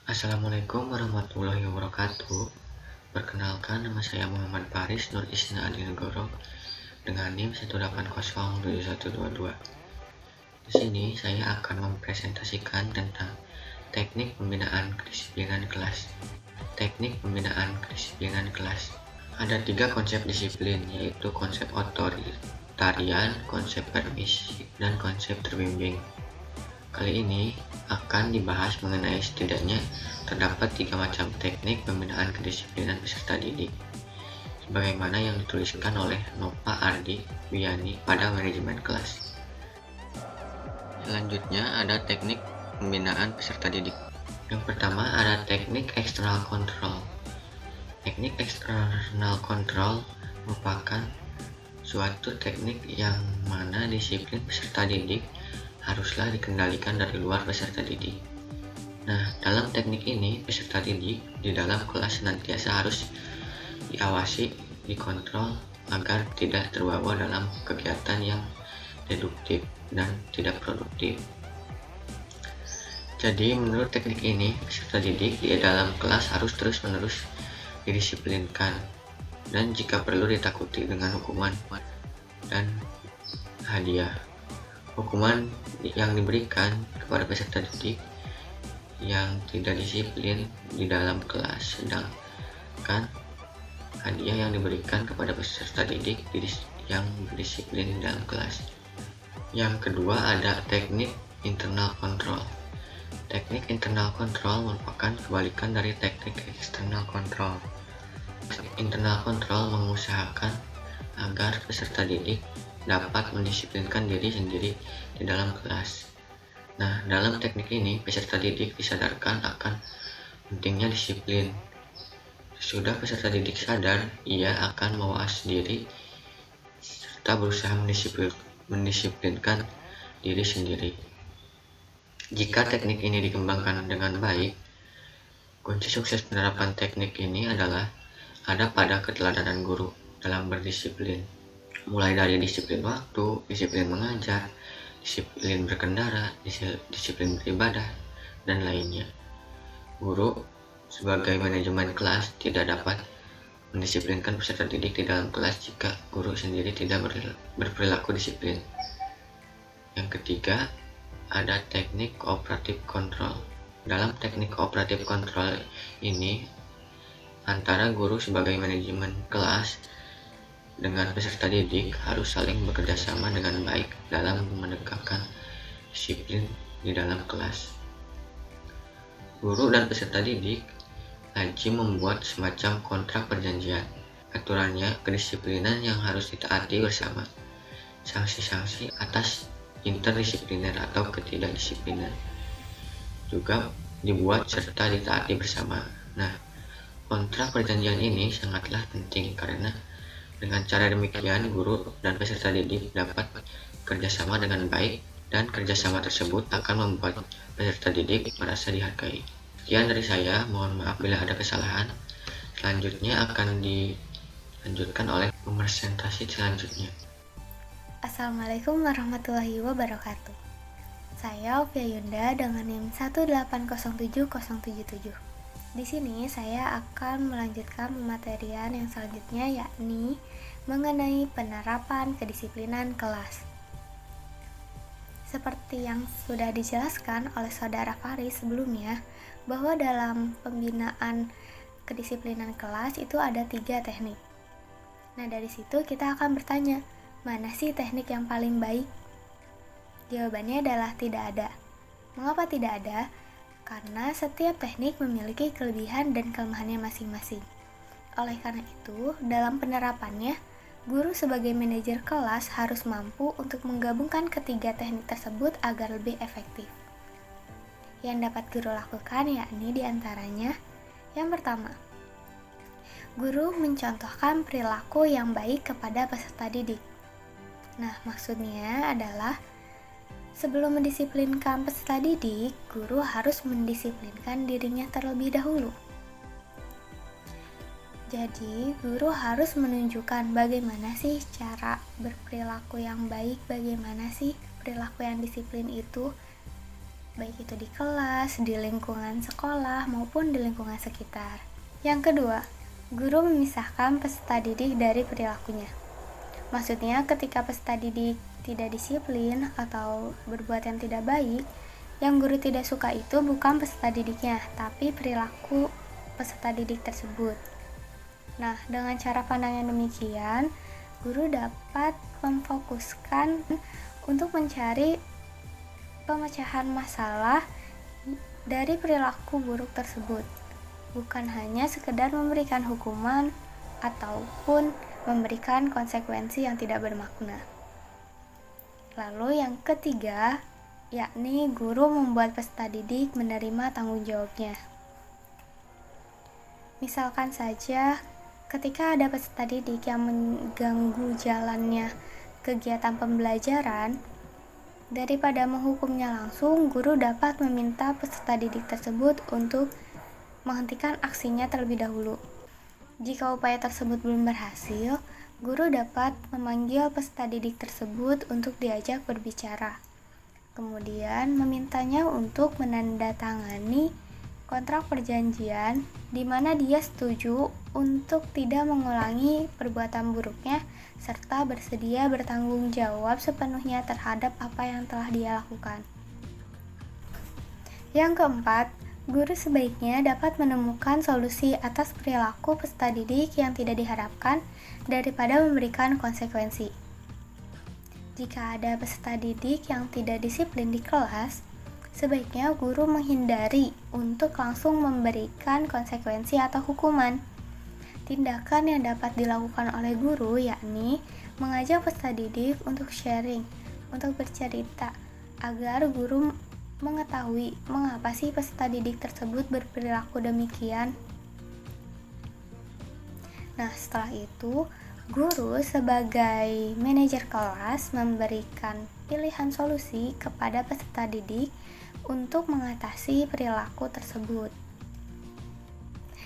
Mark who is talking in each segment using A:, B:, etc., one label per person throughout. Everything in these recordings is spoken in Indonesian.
A: Assalamualaikum warahmatullahi wabarakatuh. Perkenalkan, nama saya Muhammad Faris Nur Isna Adinegoro dengan NIM 1807122. Di sini saya akan mempresentasikan tentang teknik pembinaan kedisiplinan kelas. Teknik pembinaan kedisiplinan kelas. Ada 3 konsep disiplin, yaitu konsep otoritarian, konsep permisif, dan konsep terbimbing. Kali ini akan dibahas mengenai setidaknya terdapat 3 macam teknik pembinaan kedisiplinan peserta didik, sebagaimana yang dituliskan oleh Nova Ardi Wiyani pada manajemen kelas. Selanjutnya ada teknik pembinaan peserta didik. Yang pertama ada teknik external control. Teknik external control merupakan suatu teknik yang mana disiplin peserta didik haruslah dikendalikan dari luar peserta didik. Nah, dalam teknik ini, peserta didik di dalam kelas senantiasa harus diawasi, dikontrol agar tidak terbawa dalam kegiatan yang deduktif dan tidak produktif. Jadi, menurut teknik ini, peserta didik di dalam kelas harus terus-menerus didisiplinkan dan jika perlu ditakuti dengan hukuman dan hadiah. Hukuman yang diberikan kepada peserta didik yang tidak disiplin di dalam kelas, sedangkan hadiah yang diberikan kepada peserta didik yang disiplin di dalam kelas. Yang kedua ada teknik internal control. Teknik internal control merupakan kebalikan dari teknik external control. Internal control mengusahakan agar peserta didik dapat mendisiplinkan diri sendiri di dalam kelas. Nah, dalam teknik ini, peserta didik disadarkan akan pentingnya disiplin. Sesudah peserta didik sadar, ia akan mawas diri serta berusaha mendisiplinkan diri sendiri. Jika teknik ini dikembangkan dengan baik, kunci sukses penerapan teknik ini adalah ada pada keteladanan guru dalam berdisiplin. Mulai dari disiplin waktu, disiplin mengajar, disiplin berkendara, disiplin beribadah, dan lainnya. Guru sebagai manajemen kelas tidak dapat mendisiplinkan peserta didik di dalam kelas jika guru sendiri tidak berperilaku disiplin. Yang ketiga, ada teknik kooperatif kontrol. Dalam teknik kooperatif kontrol ini, antara guru sebagai manajemen kelas dengan peserta didik harus saling bekerja sama dengan baik dalam menegakkan disiplin di dalam kelas. Guru dan peserta didik wajib membuat semacam kontrak perjanjian. Aturannya kedisiplinan yang harus ditaati bersama. Sanksi-sanksi atas interdisipliner atau ketidakdisiplinan juga dibuat serta ditaati bersama. Nah, kontrak perjanjian ini sangatlah penting karena dengan cara demikian, guru dan peserta didik dapat kerjasama dengan baik dan kerjasama tersebut akan membuat peserta didik merasa dihargai. Sekian dari saya, mohon maaf bila ada kesalahan. Selanjutnya akan dilanjutkan oleh presentasi selanjutnya.
B: Assalamualaikum warahmatullahi wabarakatuh. Saya Ovia Yunda dengan NIM 1807077. Di sini saya akan melanjutkan pematerian yang selanjutnya, yakni mengenai penerapan kedisiplinan kelas. Seperti yang sudah dijelaskan oleh Saudara Faris sebelumnya, bahwa dalam pembinaan kedisiplinan kelas itu ada 3 teknik. Nah, dari situ kita akan bertanya, mana sih teknik yang paling baik? Jawabannya adalah tidak ada. Mengapa tidak ada? Karena setiap teknik memiliki kelebihan dan kelemahannya masing-masing. Oleh karena itu, dalam penerapannya, guru sebagai manajer kelas harus mampu untuk menggabungkan ketiga teknik tersebut agar lebih efektif. Yang dapat guru lakukan yakni diantaranya, yang pertama, guru mencontohkan perilaku yang baik kepada peserta didik. Nah, maksudnya adalah sebelum mendisiplinkan peserta didik, guru harus mendisiplinkan dirinya terlebih dahulu. Jadi, guru harus menunjukkan bagaimana sih cara berperilaku yang baik, bagaimana sih perilaku yang disiplin itu. baik itu di kelas, di lingkungan sekolah, maupun di lingkungan sekitar. Yang kedua, guru memisahkan peserta didik dari perilakunya. Maksudnya, ketika peserta didik tidak disiplin atau berbuat yang tidak baik, yang guru tidak suka itu bukan peserta didiknya, tapi perilaku peserta didik tersebut. Nah, dengan cara pandang yang demikian, guru dapat memfokuskan untuk mencari pemecahan masalah dari perilaku buruk tersebut, bukan hanya sekedar memberikan hukuman ataupun memberikan konsekuensi yang tidak bermakna. Lalu yang ketiga, yakni guru membuat peserta didik menerima tanggung jawabnya. Misalkan saja, ketika ada peserta didik yang mengganggu jalannya kegiatan pembelajaran, daripada menghukumnya langsung, guru dapat meminta peserta didik tersebut untuk menghentikan aksinya terlebih dahulu. Jika upaya tersebut belum berhasil, guru dapat memanggil peserta didik tersebut untuk diajak berbicara. Kemudian memintanya untuk menandatangani kontrak perjanjian di mana dia setuju untuk tidak mengulangi perbuatan buruknya serta bersedia bertanggung jawab sepenuhnya terhadap apa yang telah dia lakukan. Yang keempat, guru sebaiknya dapat menemukan solusi atas perilaku peserta didik yang tidak diharapkan daripada memberikan konsekuensi. Jika ada peserta didik yang tidak disiplin di kelas, sebaiknya guru menghindari untuk langsung memberikan konsekuensi atau hukuman. Tindakan yang dapat dilakukan oleh guru yakni mengajak peserta didik untuk sharing, untuk bercerita, agar guru mengetahui mengapa sih peserta didik tersebut berperilaku demikian. Nah, setelah itu, guru sebagai manajer kelas memberikan pilihan solusi kepada peserta didik untuk mengatasi perilaku tersebut.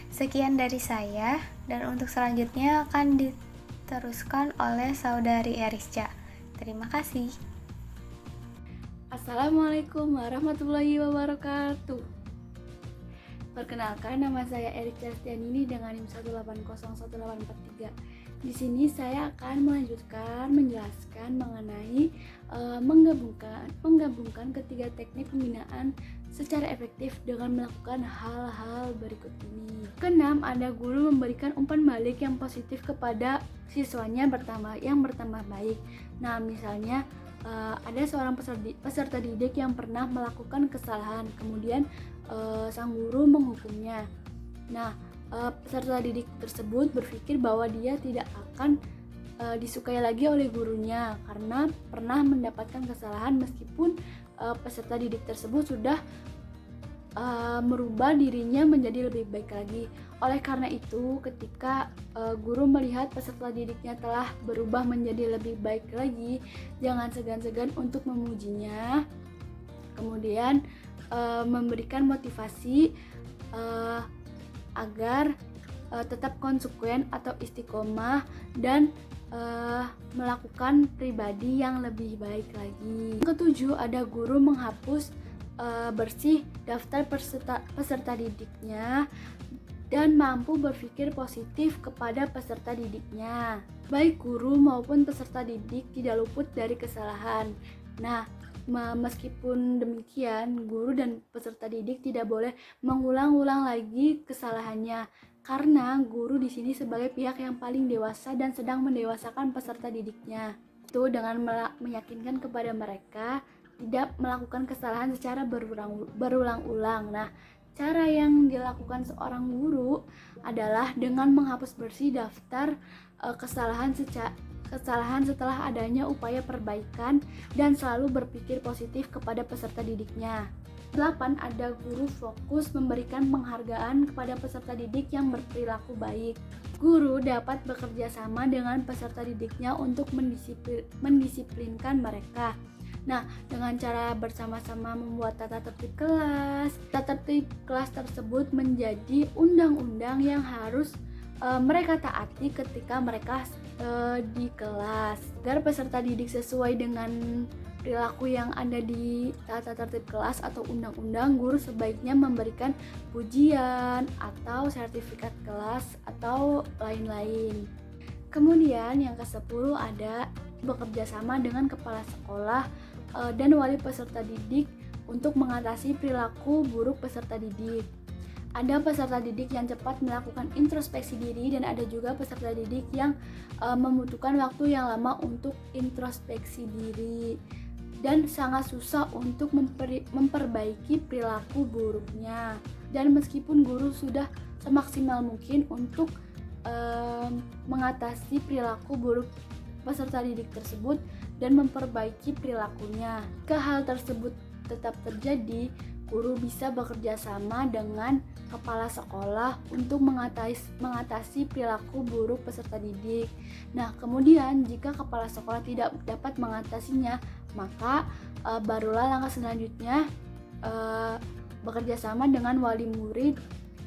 B: Sekian dari saya, dan untuk selanjutnya akan diteruskan oleh saudari Erisca. Terima kasih.
C: Assalamualaikum warahmatullahi wabarakatuh. Perkenalkan, nama saya Erisca Stianini dengan NIM 1801843. Di sini saya akan menjelaskan mengenai menggabungkan ketiga teknik pembinaan secara efektif dengan melakukan hal-hal berikut ini. Keenam, ada guru memberikan umpan balik yang positif kepada siswanya yang bertambah baik. Nah, misalnya ada seorang peserta didik yang pernah melakukan kesalahan, kemudian sang guru menghukumnya. Nah, peserta didik tersebut berpikir bahwa dia tidak akan disukai lagi oleh gurunya karena pernah mendapatkan kesalahan, meskipun peserta didik tersebut sudah merubah dirinya menjadi lebih baik lagi. Oleh karena itu, ketika guru melihat peserta didiknya telah berubah menjadi lebih baik lagi, jangan segan-segan untuk memujinya, kemudian memberikan motivasi agar tetap konsekuen atau istiqomah dan melakukan pribadi yang lebih baik lagi. Yang ketujuh, ada guru menghapus bersih daftar peserta didiknya dan mampu berpikir positif kepada peserta didiknya. Baik guru maupun peserta didik tidak luput dari kesalahan. Nah, meskipun demikian, guru dan peserta didik tidak boleh mengulang-ulang lagi kesalahannya, karena guru di sini sebagai pihak yang paling dewasa dan sedang mendewasakan peserta didiknya. Itu dengan meyakinkan kepada mereka tidak melakukan kesalahan secara berulang-ulang. Nah, cara yang dilakukan seorang guru adalah dengan menghapus bersih daftar kesalahan setelah adanya upaya perbaikan dan selalu berpikir positif kepada peserta didiknya. 8. Ada guru fokus memberikan penghargaan kepada peserta didik yang berperilaku baik. Guru dapat bekerja sama dengan peserta didiknya untuk mendisiplinkan mereka. Nah, dengan cara bersama-sama membuat tata tertib kelas. Tata tertib kelas tersebut menjadi undang-undang yang harus mereka taati ketika mereka di kelas, agar peserta didik sesuai dengan perilaku yang ada di tata tertib kelas atau undang-undang, guru sebaiknya memberikan pujian atau sertifikat kelas atau lain-lain. Kemudian yang ke-10 ada bekerja sama dengan kepala sekolah dan wali peserta didik untuk mengatasi perilaku buruk peserta didik. Ada peserta didik yang cepat melakukan introspeksi diri dan ada juga peserta didik yang membutuhkan waktu yang lama untuk introspeksi diri dan sangat susah untuk memperbaiki perilaku buruknya. Dan meskipun guru sudah semaksimal mungkin untuk mengatasi perilaku buruk peserta didik tersebut dan memperbaiki perilakunya, jika hal tersebut tetap terjadi, guru bisa bekerja sama dengan kepala sekolah untuk mengatasi perilaku buruk peserta didik. Nah, kemudian jika kepala sekolah tidak dapat mengatasinya, maka barulah langkah selanjutnya bekerja sama dengan wali murid.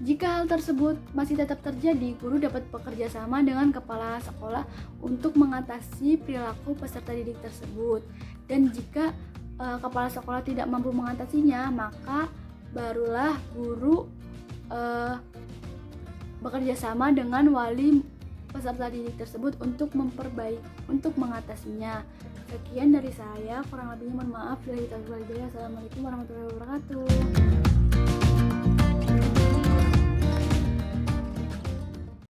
C: Jika hal tersebut masih tetap terjadi, guru dapat bekerja sama dengan kepala sekolah untuk mengatasi perilaku peserta didik tersebut. Dan jika kepala sekolah tidak mampu mengatasinya, maka barulah guru bekerja sama dengan wali peserta didik tersebut untuk mengatasinya. Sekian dari saya, kurang lebihnya mohon maaf. Assalamualaikum warahmatullahi wabarakatuh.